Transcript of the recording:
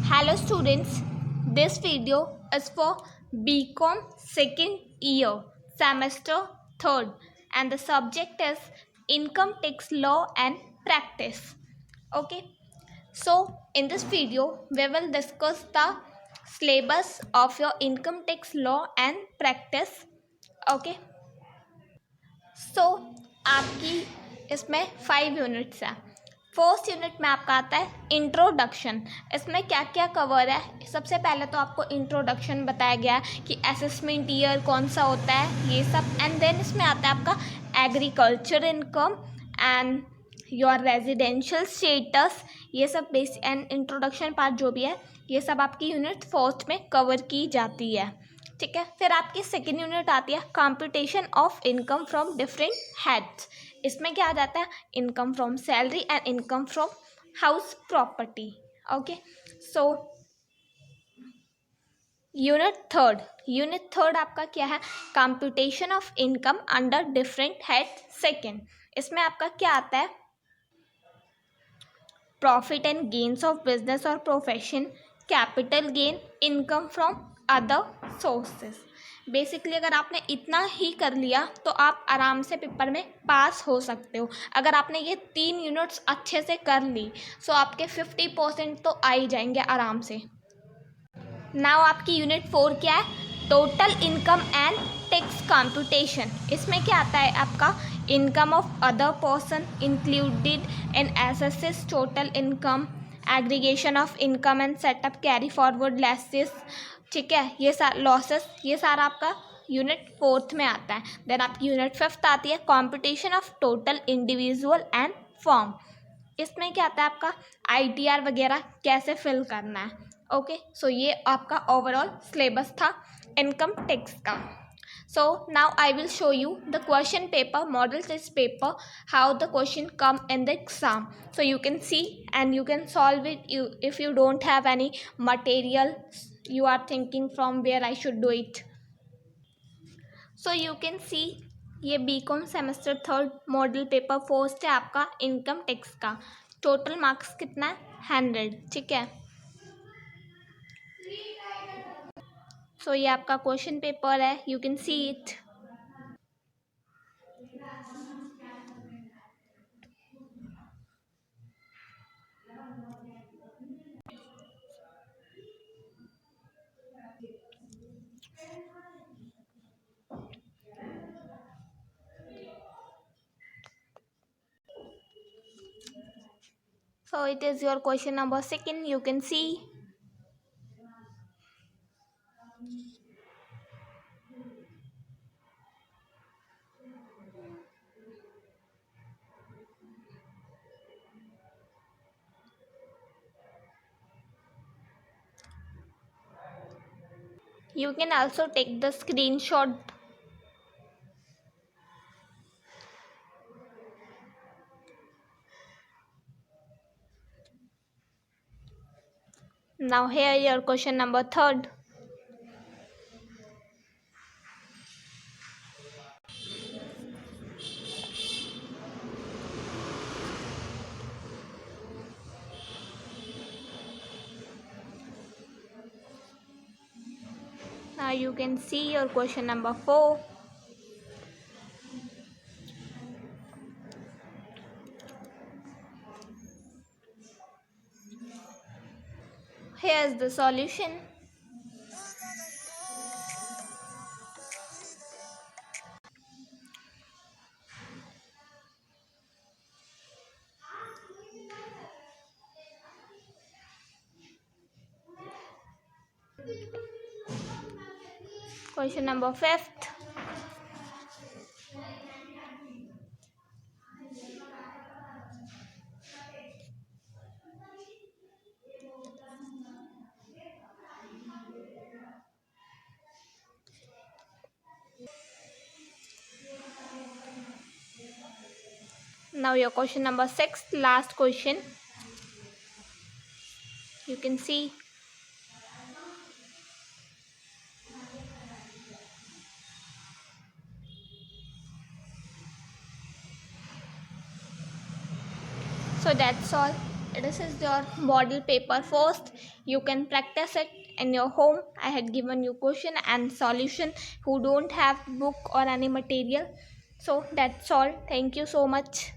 Hello students, this video is for BCom second year, semester 3rd, and the subject is Income Tax Law and Practice. Okay, so in this video we will discuss the syllabus of your Income Tax Law and Practice. Okay, सो आपकी इसमें 5 units हैं. First unit में आपका आता है introduction. इसमें क्या क्या कवर है. सबसे पहले तो आपको इंट्रोडक्शन बताया गया है कि असेसमेंट ईयर कौन सा होता है, ये सब. एंड देन इसमें आता है आपका agriculture income and your residential status. ये सब बेसिक एंड इंट्रोडक्शन पार्ट जो भी है ये सब आपकी यूनिट फर्स्ट में कवर की जाती है. ठीक है. फिर आपकी सेकेंड यूनिट आती है computation of income from different heads. इसमें क्या आ जाता है income from salary and income from house property. Okay, so unit third आपका क्या है computation of income under different head. Second इसमें आपका क्या आता है profit and gains of business और profession, capital gain, income from other sources. Basically अगर आपने इतना ही कर लिया तो आप आराम से पेपर में पास हो सकते हो. अगर आपने ये 3 यूनिट्स अच्छे से कर ली सो आपके 50% तो आ ही जाएंगे आराम से. नाउ आपकी यूनिट 4 क्या है total income and tax computation. इसमें क्या आता है आपका income of other person included in assessee's total income, aggregation of income and set off carry forward losses. ठीक है, ये लॉसेस, ये सारा आपका यूनिट 4 में आता है. देन आपकी यूनिट 5 आती है computation of total individual and firm. इसमें क्या आता है आपका ITR वगैरह कैसे फिल करना है. ओके, सो ये आपका ओवरऑल सिलेबस था इनकम टैक्स का. So now I will show you the question paper, model test paper, how the question come in the exam. So you can see and you can solve it. If you don't have any material, you are thinking from where I should do it. So you can see ये BCom semester 3rd model paper first है आपका income tax का. Total marks कितना है 100. ठीक है, सो ये आपका क्वेश्चन पेपर है, you can see it. So it is your question number 2nd, you can see. You can also take the screenshot. Now here your question number 3rd. Now you can see your question number 4. Here is the solution. Question number 5th. Now your question number 6th, last question. You can see. So that's all. this is your model paper first. You can practice it in your home. I had given you question and solution who don't have book or any material. So that's all. Thank you so much.